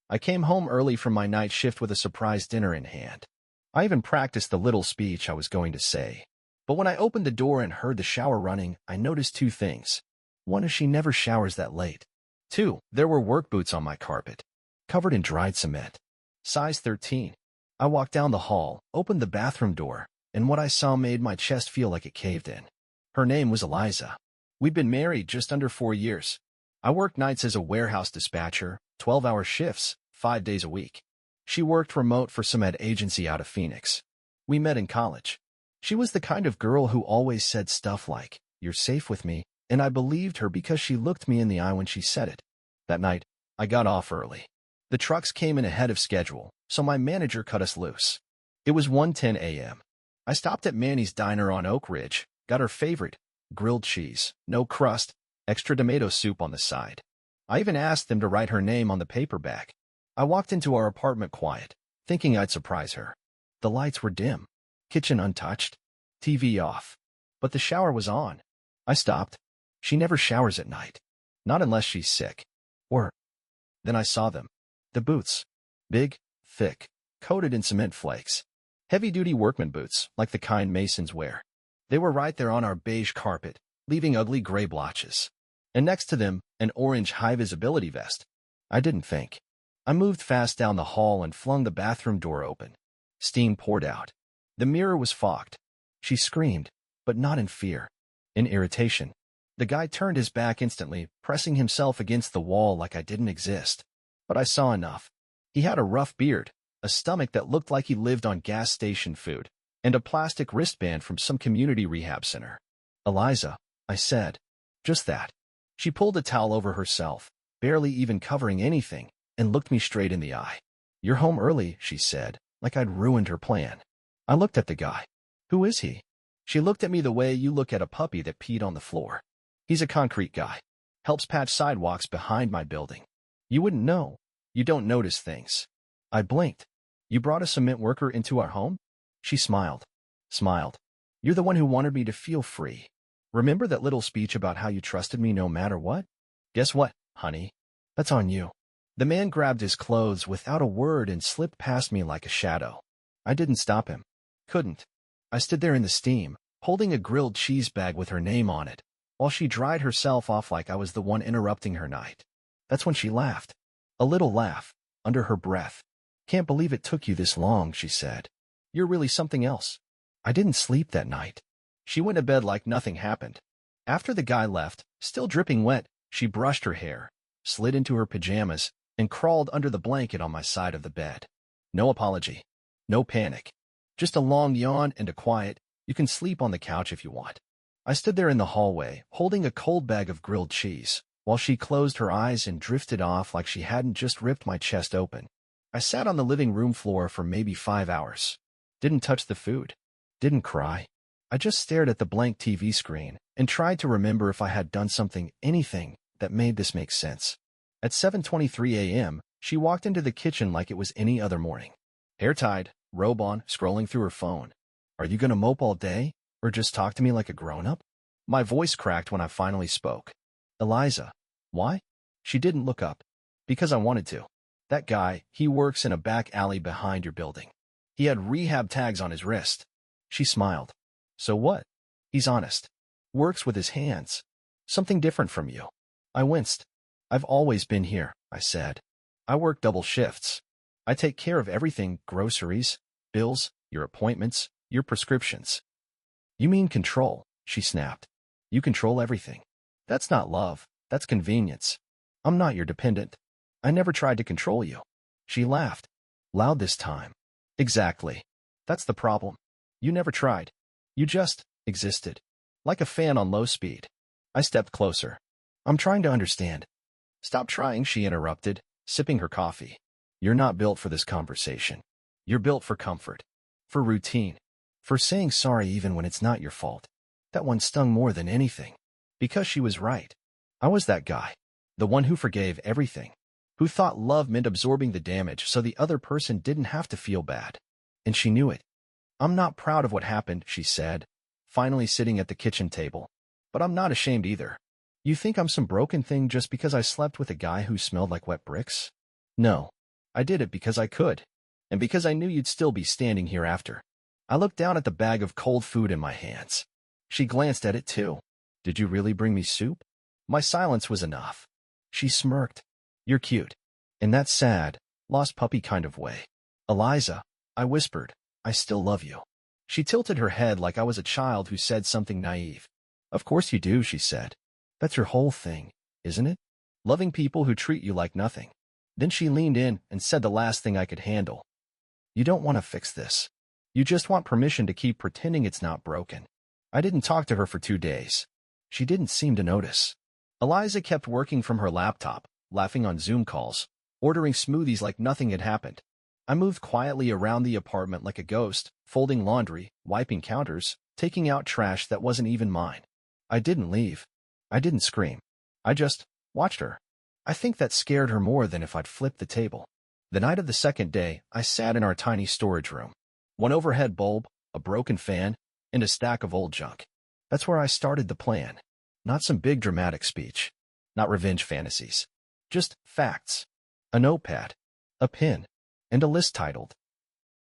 I came home early from my night shift with a surprise dinner in hand. I even practiced the little speech I was going to say. But when I opened the door and heard the shower running, I noticed two things. One is she never showers that late. Two, there were work boots on my carpet, covered in dried cement. Size 13. I walked down the hall, opened the bathroom door, and what I saw made my chest feel like it caved in. Her name was Eliza. We'd been married just under 4 years. I worked nights as a warehouse dispatcher, 12-hour shifts, 5 days a week. She worked remote for some ad agency out of Phoenix. We met in college. She was the kind of girl who always said stuff like, "You're safe with me," and I believed her because she looked me in the eye when she said it. That night, I got off early. The trucks came in ahead of schedule, so my manager cut us loose. It was 1:10 a.m. I stopped at Manny's Diner on Oak Ridge, got her favorite, grilled cheese, no crust, extra tomato soup on the side. I even asked them to write her name on the paper bag. I walked into our apartment quiet, thinking I'd surprise her. The lights were dim, kitchen untouched, TV off, but the shower was on. I stopped. She never showers at night, not unless she's sick. Then I saw them. The boots. Big, thick, coated in cement flakes. Heavy-duty workman boots, like the kind Masons wear. They were right there on our beige carpet, leaving ugly gray blotches. And next to them, an orange high-visibility vest. I didn't think. I moved fast down the hall and flung the bathroom door open. Steam poured out. The mirror was fogged. She screamed, but not in fear. In irritation. The guy turned his back instantly, pressing himself against the wall like I didn't exist. But I saw enough. He had a rough beard, a stomach that looked like he lived on gas station food, and a plastic wristband from some community rehab center. "Eliza," I said. Just that. She pulled a towel over herself, barely even covering anything, and looked me straight in the eye. "You're home early," she said, like I'd ruined her plan. I looked at the guy. "Who is he?" She looked at me the way you look at a puppy that peed on the floor. "He's a concrete guy. Helps patch sidewalks behind my building. You wouldn't know. You don't notice things." I blinked. "You brought a cement worker into our home?" She smiled. "You're the one who wanted me to feel free. Remember that little speech about how you trusted me no matter what? Guess what, honey? That's on you." The man grabbed his clothes without a word and slipped past me like a shadow. I didn't stop him. Couldn't. I stood there in the steam, holding a grilled cheese bag with her name on it, while she dried herself off like I was the one interrupting her night. That's when she laughed. A little laugh, under her breath. "Can't believe it took you this long," she said. "You're really something else." I didn't sleep that night. She went to bed like nothing happened. After the guy left, still dripping wet, she brushed her hair, slid into her pajamas, and crawled under the blanket on my side of the bed. No apology. No panic. Just a long yawn and a quiet, "You can sleep on the couch if you want." I stood there in the hallway, holding a cold bag of grilled cheese, while she closed her eyes and drifted off like she hadn't just ripped my chest open. I sat on the living room floor for maybe 5 hours. Didn't touch the food. Didn't cry. I just stared at the blank TV screen and tried to remember if I had done something, anything, that made this make sense. At 7:23 a.m., she walked into the kitchen like it was any other morning. Hair tied, robe on, scrolling through her phone. "Are you gonna mope all day? Or just talk to me like a grown-up?" My voice cracked when I finally spoke. "Eliza." "Why?" She didn't look up. "Because I wanted to. That guy, he works in a back alley behind your building. He had rehab tags on his wrist." She smiled. "So what?" "He's honest. Works with his hands. Something different from you." I winced. "I've always been here," I said. "I work double shifts. I take care of everything, groceries, bills, your appointments, your prescriptions." "You mean control," she snapped. "You control everything. That's not love, that's convenience. I'm not your dependent. I never tried to control you." She laughed. Loud this time. "Exactly. That's the problem. You never tried. You just existed. Like a fan on low speed." I stepped closer. "I'm trying to understand." "Stop trying," she interrupted, sipping her coffee. "You're not built for this conversation. You're built for comfort. For routine. For saying sorry even when it's not your fault." That one stung more than anything. Because she was right. I was that guy. The one who forgave everything. Who thought love meant absorbing the damage so the other person didn't have to feel bad. And she knew it. "I'm not proud of what happened," she said, finally sitting at the kitchen table. "But I'm not ashamed either. You think I'm some broken thing just because I slept with a guy who smelled like wet bricks? No. I did it because I could, and because I knew you'd still be standing here after. I looked down at the bag of cold food in my hands. She glanced at it too. Did you really bring me soup? My silence was enough. She smirked. You're cute. In that sad, lost puppy kind of way. Eliza, I whispered, I still love you. She tilted her head like I was a child who said something naive. Of course you do, she said. That's your whole thing, isn't it? Loving people who treat you like nothing. Then she leaned in and said the last thing I could handle. You don't want to fix this. You just want permission to keep pretending it's not broken. I didn't talk to her for 2 days. She didn't seem to notice. Eliza kept working from her laptop, laughing on Zoom calls, ordering smoothies like nothing had happened. I moved quietly around the apartment like a ghost, folding laundry, wiping counters, taking out trash that wasn't even mine. I didn't leave. I didn't scream. I just watched her. I think that scared her more than if I'd flipped the table. The night of the second day, I sat in our tiny storage room. One overhead bulb, a broken fan, and a stack of old junk. That's where I started the plan. Not some big dramatic speech. Not revenge fantasies. Just facts. A notepad. A pen. And a list titled,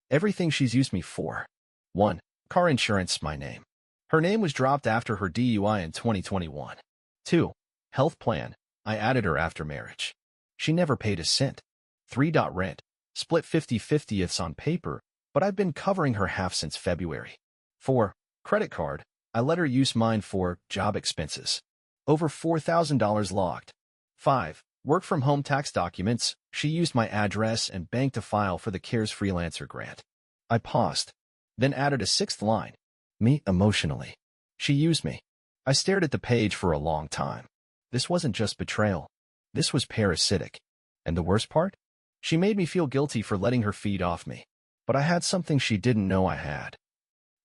Everything She's Used Me For. 1. Car insurance, my name. Her name was dropped after her DUI in 2021. 2. Health plan. I added her after marriage. She never paid a cent. 3. Rent. Split 50/50ths on paper, but I've been covering her half since February. 4. Credit card. I let her use mine for job expenses. Over $4,000 logged. 5. Work from home tax documents. She used my address and bank to file for the CARES freelancer grant. I paused, then added a 6th line. Me emotionally. She used me. I stared at the page for a long time. This wasn't just betrayal. This was parasitic. And the worst part? She made me feel guilty for letting her feed off me. But I had something she didn't know I had.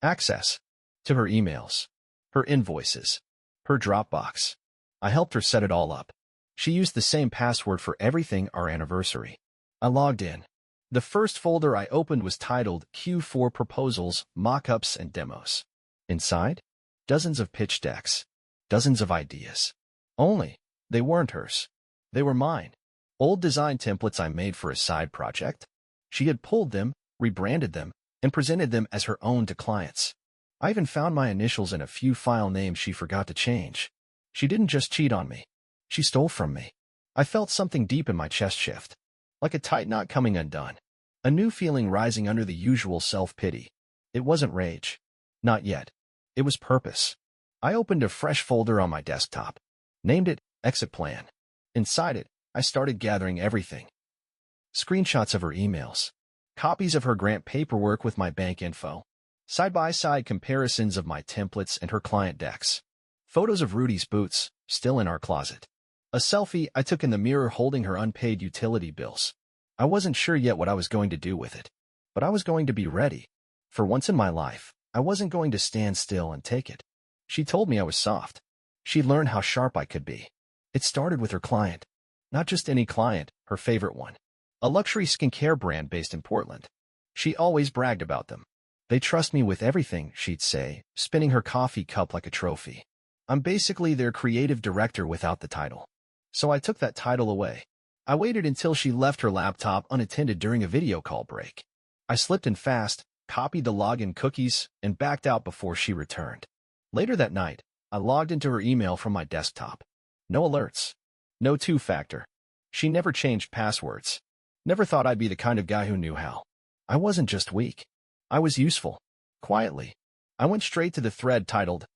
Access to her emails, her invoices, her Dropbox. I helped her set it all up. She used the same password for everything our anniversary. I logged in. The first folder I opened was titled Q4 Proposals, Mockups, and Demos. Inside, dozens of pitch decks, dozens of ideas. Only, they weren't hers. They were mine. Old design templates I made for a side project. She had pulled them, rebranded them, and presented them as her own to clients. I even found my initials in a few file names she forgot to change. She didn't just cheat on me. She stole from me. I felt something deep in my chest shift, like a tight knot coming undone. A new feeling rising under the usual self-pity. It wasn't rage. Not yet. It was purpose. I opened a fresh folder on my desktop. Named it Exit Plan. Inside it, I started gathering everything. Screenshots of her emails. Copies of her grant paperwork with my bank info. Side-by-side comparisons of my templates and her client decks. Photos of Rudy's boots, still in our closet. A selfie I took in the mirror holding her unpaid utility bills. I wasn't sure yet what I was going to do with it, but I was going to be ready. For once in my life, I wasn't going to stand still and take it. She told me I was soft. She'd learned how sharp I could be. It started with her client. Not just any client, her favorite one. A luxury skincare brand based in Portland. She always bragged about them. They trust me with everything, she'd say, spinning her coffee cup like a trophy. I'm basically their creative director without the title. So I took that title away. I waited until she left her laptop unattended during a video call break. I slipped in fast, copied the login cookies, and backed out before she returned. Later that night, I logged into her email from my desktop. No alerts. No two-factor. She never changed passwords. Never thought I'd be the kind of guy who knew how. I wasn't just weak. I was useful. Quietly. I went straight to the thread titled,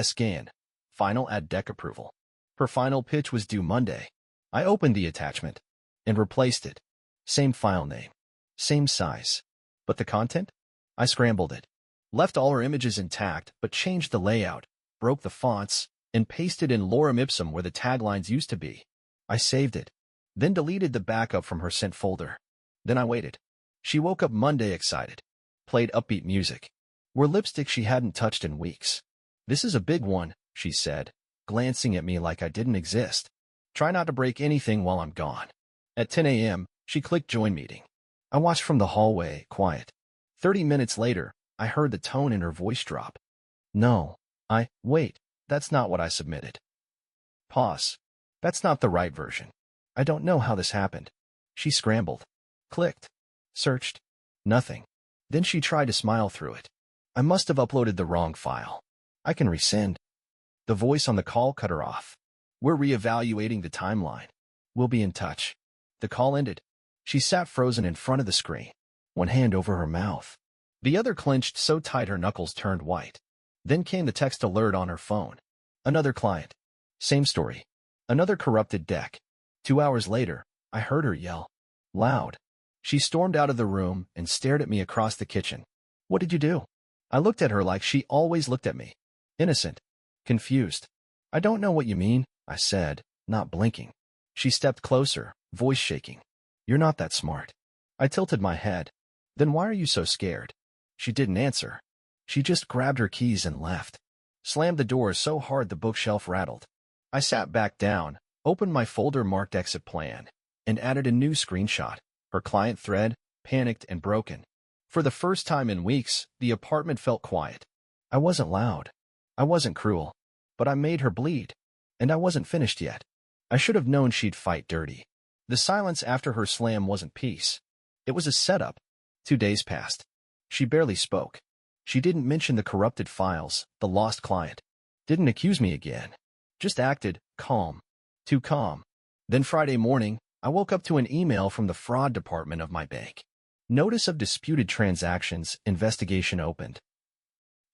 Scan. Final ad deck approval. Her final pitch was due Monday. I opened the attachment and replaced it. Same file name. Same size. But the content? I scrambled it. Left all her images intact, but changed the layout, broke the fonts, and pasted in lorem ipsum where the taglines used to be. I saved it. Then deleted the backup from her sent folder. Then I waited. She woke up Monday excited. Played upbeat music. Wore lipstick she hadn't touched in weeks. This is a big one, she said, glancing at me like I didn't exist. Try not to break anything while I'm gone. At 10 a.m., she clicked join meeting. I watched from the hallway, quiet. 30 minutes later, I heard the tone in her voice drop. No, wait, that's not what I submitted. Pause. That's not the right version. I don't know how this happened. She scrambled. Clicked. Searched. Nothing. Then she tried to smile through it. I must have uploaded the wrong file. I can resend. The voice on the call cut her off. We're reevaluating the timeline. We'll be in touch. The call ended. She sat frozen in front of the screen, one hand over her mouth. The other clenched so tight her knuckles turned white. Then came the text alert on her phone. Another client. Same story. Another corrupted deck. 2 hours later, I heard her yell. Loud. She stormed out of the room and stared at me across the kitchen. What did you do? I looked at her like she always looked at me. Innocent. Confused. I don't know what you mean, I said, not blinking. She stepped closer, voice shaking. You're not that smart. I tilted my head. Then why are you so scared? She didn't answer. She just grabbed her keys and left. Slammed the door so hard the bookshelf rattled. I sat back down, opened my folder marked exit plan, and added a new screenshot. Her client thread, panicked and broken. For the first time in weeks, the apartment felt quiet. I wasn't loud. I wasn't cruel. But I made her bleed. And I wasn't finished yet. I should have known she'd fight dirty. The silence after her slam wasn't peace. It was a setup. 2 days passed. She barely spoke. She didn't mention the corrupted files, the lost client. Didn't accuse me again. Just acted calm. Too calm. Then Friday morning, I woke up to an email from the fraud department of my bank. Notice of disputed transactions, investigation opened.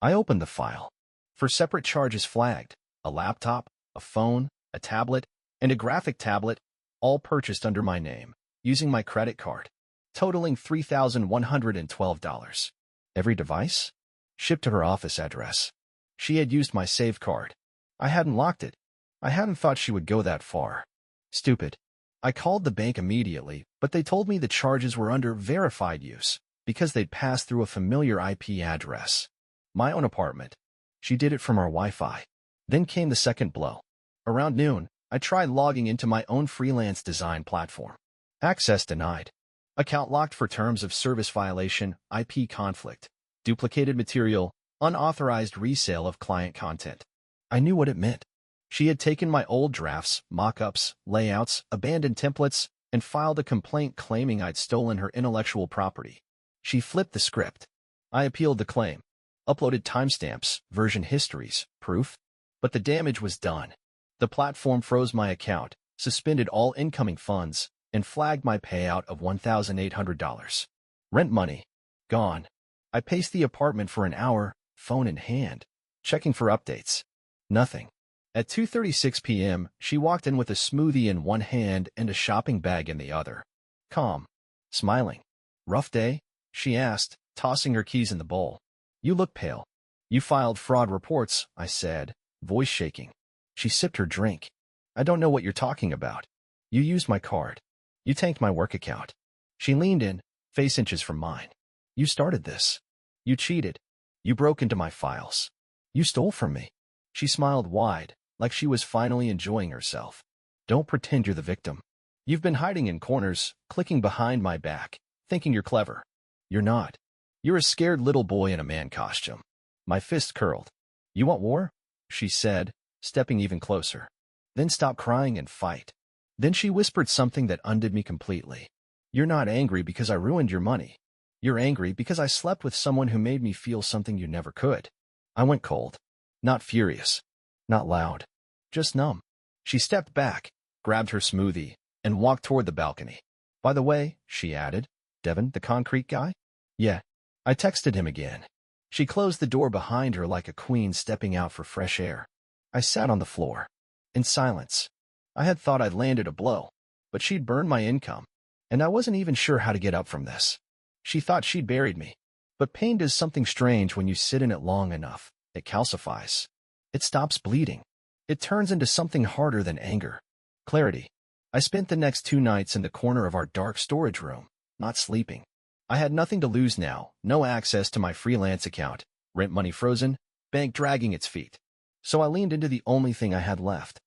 I opened the file. For separate charges flagged, a laptop, a phone, a tablet, and a graphic tablet, all purchased under my name, using my credit card, totaling $3,112. Every device? Shipped to her office address. She had used my save card. I hadn't locked it. I hadn't thought she would go that far. Stupid. I called the bank immediately, but they told me the charges were under verified use because they'd passed through a familiar IP address. My own apartment. She did it from our Wi-Fi. Then came the second blow. Around noon, I tried logging into my own freelance design platform. Access denied. Account locked for terms of service violation, IP conflict, duplicated material, unauthorized resale of client content. I knew what it meant. She had taken my old drafts, mock-ups, layouts, abandoned templates, and filed a complaint claiming I'd stolen her intellectual property. She flipped the script. I appealed the claim, uploaded timestamps, version histories, proof, but the damage was done. The platform froze my account, suspended all incoming funds, and flagged my payout of $1,800. Rent money. Gone. I paced the apartment for an hour, phone in hand, checking for updates. Nothing. At 2:36 p.m., she walked in with a smoothie in one hand and a shopping bag in the other. Calm. Smiling. Rough day? She asked, tossing her keys in the bowl. You look pale. You filed fraud reports, I said, voice shaking. She sipped her drink. I don't know what you're talking about. You used my card. You tanked my work account. She leaned in, face inches from mine. You started this. You cheated. You broke into my files. You stole from me. She smiled wide, like she was finally enjoying herself. Don't pretend you're the victim. You've been hiding in corners, clicking behind my back, thinking you're clever. You're not. You're a scared little boy in a man costume. My fist curled. You want war? She said, stepping even closer. Then stop crying and fight. Then she whispered something that undid me completely. You're not angry because I ruined your money. You're angry because I slept with someone who made me feel something you never could. I went cold. Not furious. Not loud. Just numb. She stepped back, grabbed her smoothie, and walked toward the balcony. By the way, she added, Devin, the concrete guy? Yeah. I texted him again. She closed the door behind her like a queen stepping out for fresh air. I sat on the floor. In silence. I had thought I'd landed a blow, but she'd burned my income, and I wasn't even sure how to get up from this. She thought she'd buried me. But pain does something strange when you sit in it long enough. It calcifies. It stops bleeding. It turns into something harder than anger. Clarity. I spent the next 2 nights in the corner of our dark storage room, not sleeping. I had nothing to lose now, no access to my freelance account, rent money frozen, bank dragging its feet. So I leaned into the only thing I had left.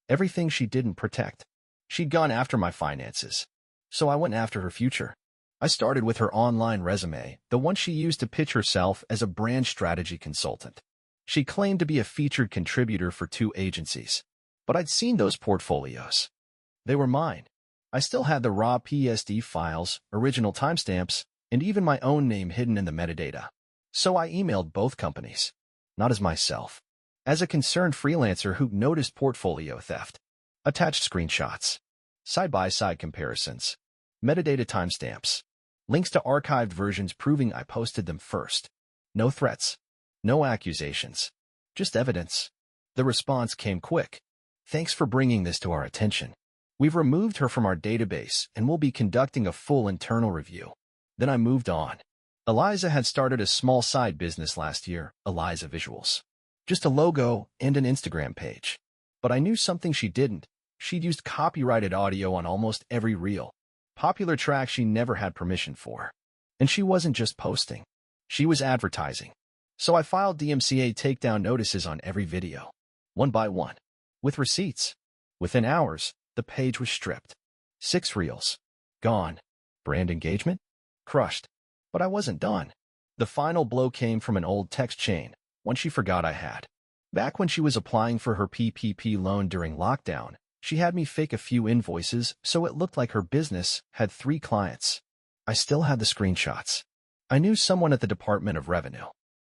Everything she didn't protect. She'd gone after my finances. So I went after her future. I started with her online resume, the one she used to pitch herself as a brand strategy consultant. She claimed to be a featured contributor for 2 agencies. But I'd seen those portfolios. They were mine. I still had the raw PSD files, original timestamps, and even my own name hidden in the metadata. So I emailed both companies. Not as myself. As a concerned freelancer who noticed portfolio theft. Attached screenshots. Side-by-side comparisons. Metadata timestamps. Links to archived versions proving I posted them first. No threats. No accusations. Just evidence. The response came quick. Thanks for bringing this to our attention. We've removed her from our database and will be conducting a full internal review. Then I moved on. Eliza had started a small side business last year, Eliza Visuals. Just a logo and an Instagram page. But I knew something she didn't. She'd used copyrighted audio on almost every reel. Popular track she never had permission for. And she wasn't just posting. She was advertising. So I filed DMCA takedown notices on every video. One by one. With receipts. Within hours, the page was stripped. 6 reels. Gone. Brand engagement? Crushed. But I wasn't done. The final blow came from an old text chain, one she forgot I had. Back when she was applying for her PPP loan during lockdown, she had me fake a few invoices so it looked like her business had 3 clients. I still had the screenshots. I knew someone at the Department of Revenue.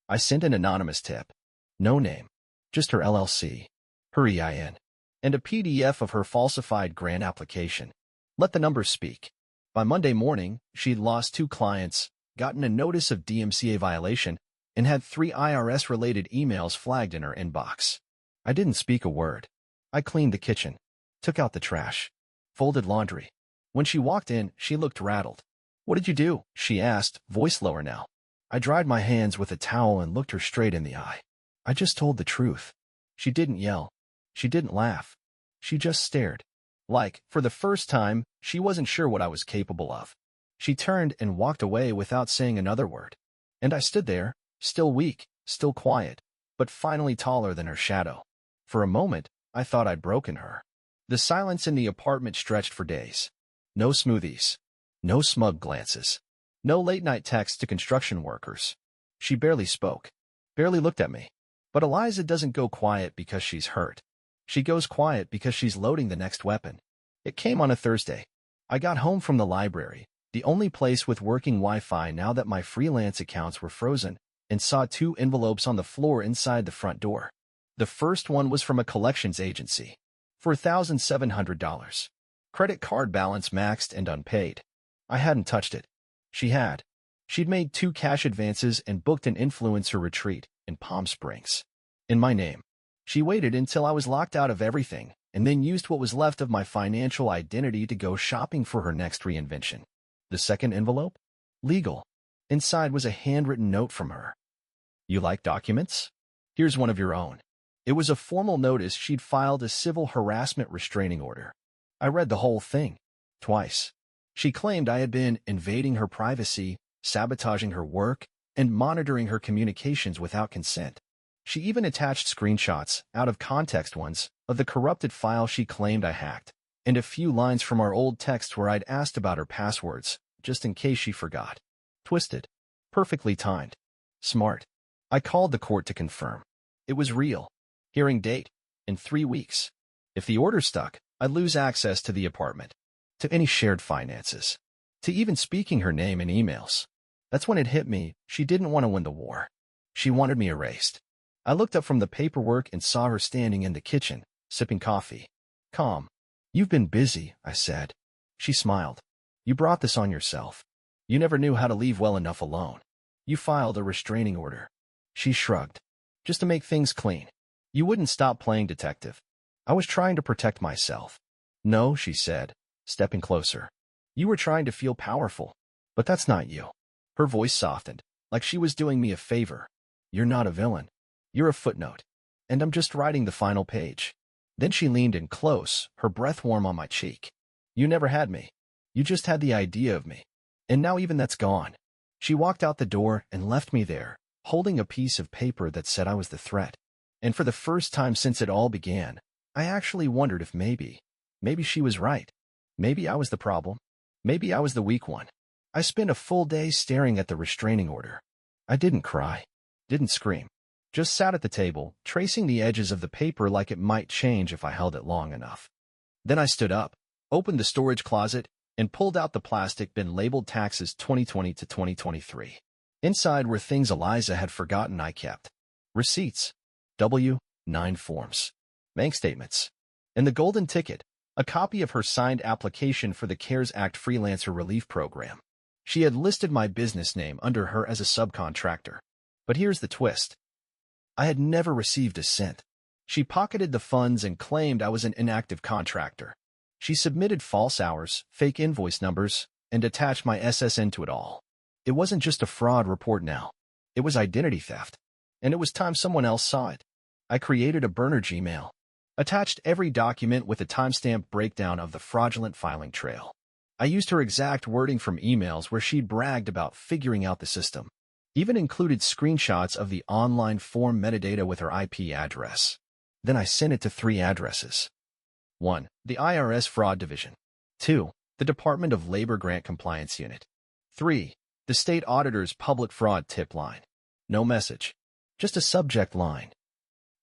I sent an anonymous tip. No name. Just her LLC, her EIN, and a PDF of her falsified grant application. Let the numbers speak. By Monday morning, she'd lost 2 clients, gotten a notice of DMCA violation, and had 3 IRS-related emails flagged in her inbox. I didn't speak a word. I cleaned the kitchen, took out the trash, folded laundry. When she walked in, she looked rattled. "What did you do?" she asked, voice lower now. I dried my hands with a towel and looked her straight in the eye. I just told the truth. She didn't yell. She didn't laugh. She just stared. Like, for the first time, she wasn't sure what I was capable of. She turned and walked away without saying another word. And I stood there, still weak, still quiet, but finally taller than her shadow. For a moment, I thought I'd broken her. The silence in the apartment stretched for days. No smoothies. No smug glances. No late-night texts to construction workers. She barely spoke. Barely looked at me. But Eliza doesn't go quiet because she's hurt. She goes quiet because she's loading the next weapon. It came on a Thursday. I got home from the library, the only place with working Wi-Fi now that my freelance accounts were frozen, and saw 2 envelopes on the floor inside the front door. The first one was from a collections agency. For $1,700. Credit card balance maxed and unpaid. I hadn't touched it. She had. She'd made 2 cash advances and booked an influencer retreat in Palm Springs. In my name. She waited until I was locked out of everything, and then used what was left of my financial identity to go shopping for her next reinvention. The second envelope? Legal. Inside was a handwritten note from her. "You like documents? Here's one of your own." It was a formal notice she'd filed a civil harassment restraining order. I read the whole thing. Twice. She claimed I had been invading her privacy, sabotaging her work, and monitoring her communications without consent. She even attached screenshots, out-of-context ones, of the corrupted file she claimed I hacked, and a few lines from our old texts where I'd asked about her passwords, just in case she forgot. Twisted. Perfectly timed. Smart. I called the court to confirm. It was real. Hearing date. In 3 weeks. If the order stuck, I'd lose access to the apartment. To any shared finances. To even speaking her name in emails. That's when it hit me, she didn't want to win the war. She wanted me erased. I looked up from the paperwork and saw her standing in the kitchen, sipping coffee. Calm. "You've been busy," I said. She smiled. "You brought this on yourself. You never knew how to leave well enough alone. You filed a restraining order." She shrugged. "Just to make things clean. You wouldn't stop playing detective." I was trying to protect myself. "No," she said, stepping closer. "You were trying to feel powerful. But that's not you." Her voice softened, like she was doing me a favor. "You're not a villain. You're a footnote. And I'm just writing the final page." Then she leaned in close, her breath warm on my cheek. "You never had me. You just had the idea of me. And now even that's gone." She walked out the door and left me there, holding a piece of paper that said I was the threat. And for the first time since it all began, I actually wondered if maybe she was right. Maybe I was the problem. Maybe I was the weak one. I spent a full day staring at the restraining order. I didn't cry. Didn't scream. Just sat at the table, tracing the edges of the paper like it might change if I held it long enough. Then I stood up. opened the storage closet, and pulled out the plastic bin labeled taxes 2020 to 2023. Inside were things Eliza had forgotten I kept. Receipts, W-9 forms, bank statements, and the golden ticket, a copy of her signed application for the CARES Act Freelancer Relief Program. She had listed my business name under her as a subcontractor. But here's the twist. I had never received a cent. She pocketed the funds and claimed I was an inactive contractor. She submitted false hours, fake invoice numbers, and attached my SSN to it all. It wasn't just a fraud report now. It was identity theft. And it was time someone else saw it. I created a burner Gmail, attached every document with a timestamp breakdown of the fraudulent filing trail. I used her exact wording from emails where she'd bragged about figuring out the system. Even included screenshots of the online form metadata with her IP address. Then I sent it to 3 addresses. 1. The IRS Fraud Division. 2. The Department of Labor Grant Compliance Unit. 3. The State Auditor's Public Fraud Tip Line. No message. Just a subject line.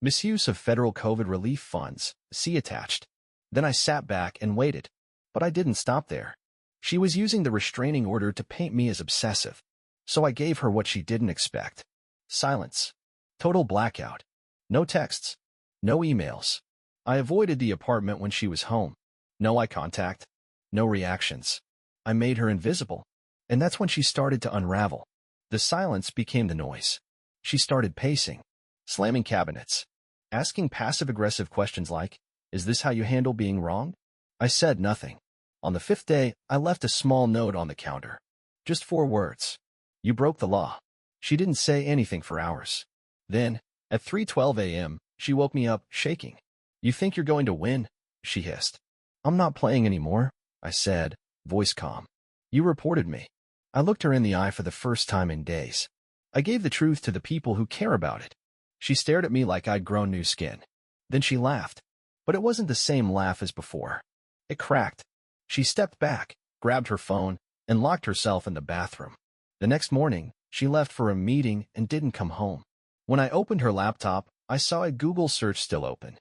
Misuse of federal COVID relief funds. See attached. Then I sat back and waited. But I didn't stop there. She was using the restraining order to paint me as obsessive. So I gave her what she didn't expect. Silence. Total blackout. No texts. No emails. I avoided the apartment when she was home. No eye contact. No reactions. I made her invisible. And that's when she started to unravel. The silence became the noise. She started pacing, slamming cabinets, asking passive-aggressive questions like, "Is this how you handle being wronged?" I said nothing. On the 5th day, I left a small note on the counter. Just 4 words. "You broke the law." She didn't say anything for hours. Then, at 3:12 a.m., she woke me up, shaking. "You think you're going to win?" she hissed. "I'm not playing anymore," I said, voice calm. "You reported me." I looked her in the eye for the first time in days. I gave the truth to the people who care about it. She stared at me like I'd grown new skin. Then she laughed. But it wasn't the same laugh as before. It cracked. She stepped back, grabbed her phone, and locked herself in the bathroom. The next morning, she left for a meeting and didn't come home. When I opened her laptop, I saw a Google search still open.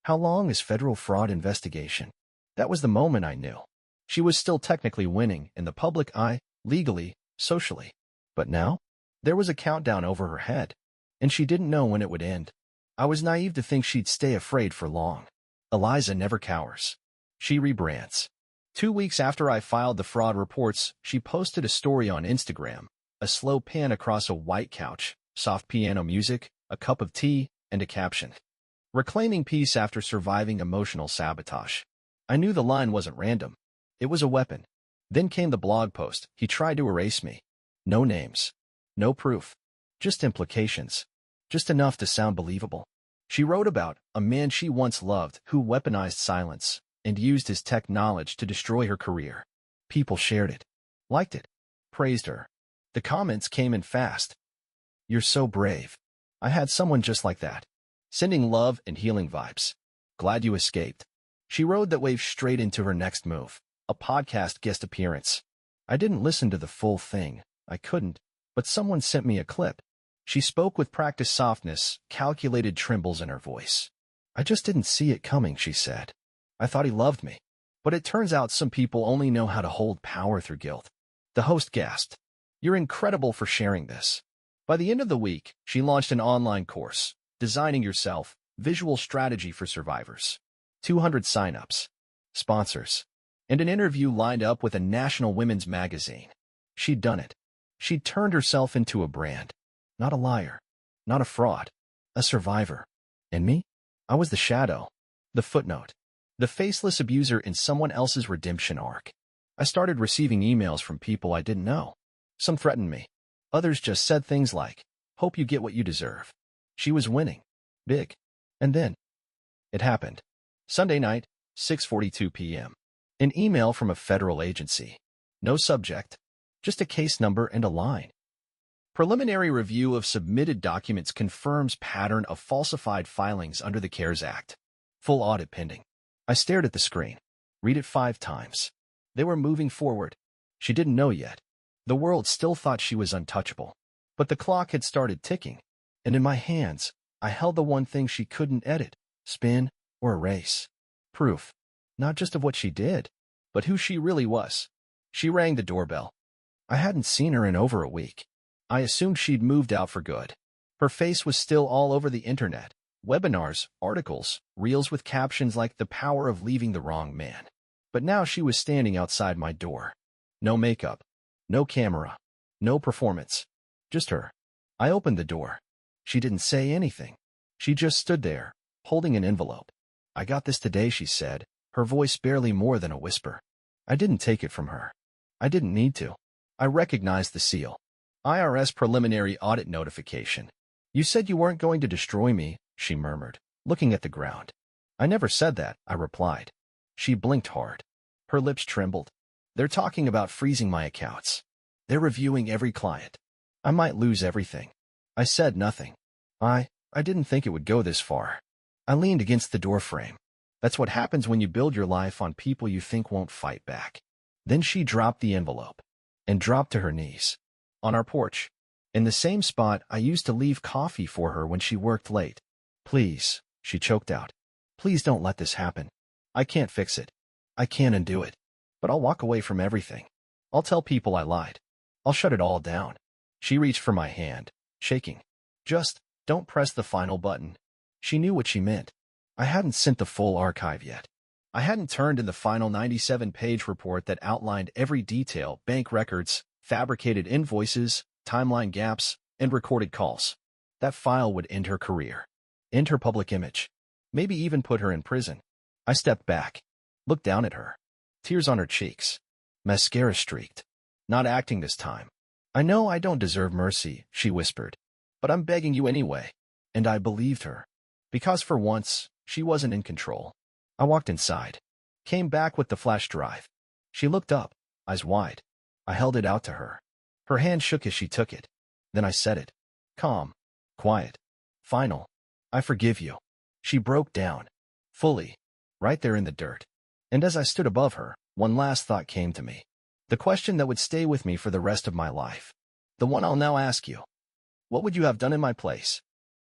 How long is federal fraud investigation? That was the moment I knew. She was still technically winning in the public eye, legally, socially. But now? There was a countdown over her head, and she didn't know when it would end. I was naive to think she'd stay afraid for long. Eliza never cowers. She rebrands. 2 weeks after I filed the fraud reports, she posted a story on Instagram, a slow pan across a white couch, soft piano music, a cup of tea, and a caption. Reclaiming peace after surviving emotional sabotage. I knew the line wasn't random. It was a weapon. Then came the blog post. He tried to erase me. No names. No proof. Just implications. Just enough to sound believable. She wrote about a man she once loved who weaponized silence and used his tech knowledge to destroy her career. People shared it, liked it, praised her. The comments came in fast. "You're so brave. I had someone just like that. Sending love and healing vibes. Glad you escaped." She rode that wave straight into her next move, a podcast guest appearance. I didn't listen to the full thing. I couldn't. But someone sent me a clip. She spoke with practiced softness, calculated trembles in her voice. "I just didn't see it coming," she said. "I thought he loved me. But it turns out some people only know how to hold power through guilt." The host gasped. "You're incredible for sharing this." By the end of the week, she launched an online course, Designing Yourself, Visual Strategy for Survivors. 200 signups, sponsors, and an interview lined up with a national women's magazine. She'd done it. She'd turned herself into a brand. Not a liar. Not a fraud. A survivor. And me? I was the shadow. The footnote. The faceless abuser in someone else's redemption arc. I started receiving emails from people I didn't know. Some threatened me. Others just said things like, "Hope you get what you deserve." She was winning. Big. And then it happened. Sunday night, 6:42 p.m. An email from a federal agency. No subject. Just a case number and a line. Preliminary review of submitted documents confirms pattern of falsified filings under the CARES Act. Full audit pending. I stared at the screen. Read it 5 times. They were moving forward. She didn't know yet. The world still thought she was untouchable. But the clock had started ticking. And in my hands, I held the one thing she couldn't edit, spin, or erase. Proof. Not just of what she did, but who she really was. She rang the doorbell. I hadn't seen her in over a week. I assumed she'd moved out for good. Her face was still all over the internet. Webinars, articles, reels with captions like "The Power of Leaving the Wrong Man." But now she was standing outside my door. No makeup, no camera, no performance. Just her. I opened the door. She didn't say anything. She just stood there, holding an envelope. "I got this today," she said, her voice barely more than a whisper. I didn't take it from her. I didn't need to. I recognized the seal. IRS preliminary audit notification. "You said you weren't going to destroy me," she murmured, looking at the ground. "I never said that," I replied. She blinked hard. Her lips trembled. "They're talking about freezing my accounts. They're reviewing every client. I might lose everything." I said nothing. I didn't think it would go this far. I leaned against the doorframe. That's what happens when you build your life on people you think won't fight back. Then she dropped the envelope and dropped to her knees. On our porch, in the same spot I used to leave coffee for her when she worked late. "Please," she choked out. "Please don't let this happen. I can't fix it. I can't undo it. But I'll walk away from everything. I'll tell people I lied. I'll shut it all down." She reached for my hand, shaking. "Just don't press the final button." She knew what she meant. I hadn't sent the full archive yet. I hadn't turned in the final 97-page report that outlined every detail: bank records, fabricated invoices, timeline gaps, and recorded calls. That file would end her career, end her public image, maybe even put her in prison. I stepped back, looked down at her, tears on her cheeks, mascara streaked. "Not acting this time. I know I don't deserve mercy," she whispered, "but I'm begging you anyway." And I believed her, because for once, she wasn't in control. I walked inside, came back with the flash drive. She looked up, eyes wide. I held it out to her. Her hand shook as she took it. Then I said it. Calm, quiet, final. "I forgive you." She broke down, fully, right there in the dirt. And as I stood above her, one last thought came to me. The question that would stay with me for the rest of my life. The one I'll now ask you. What would you have done in my place?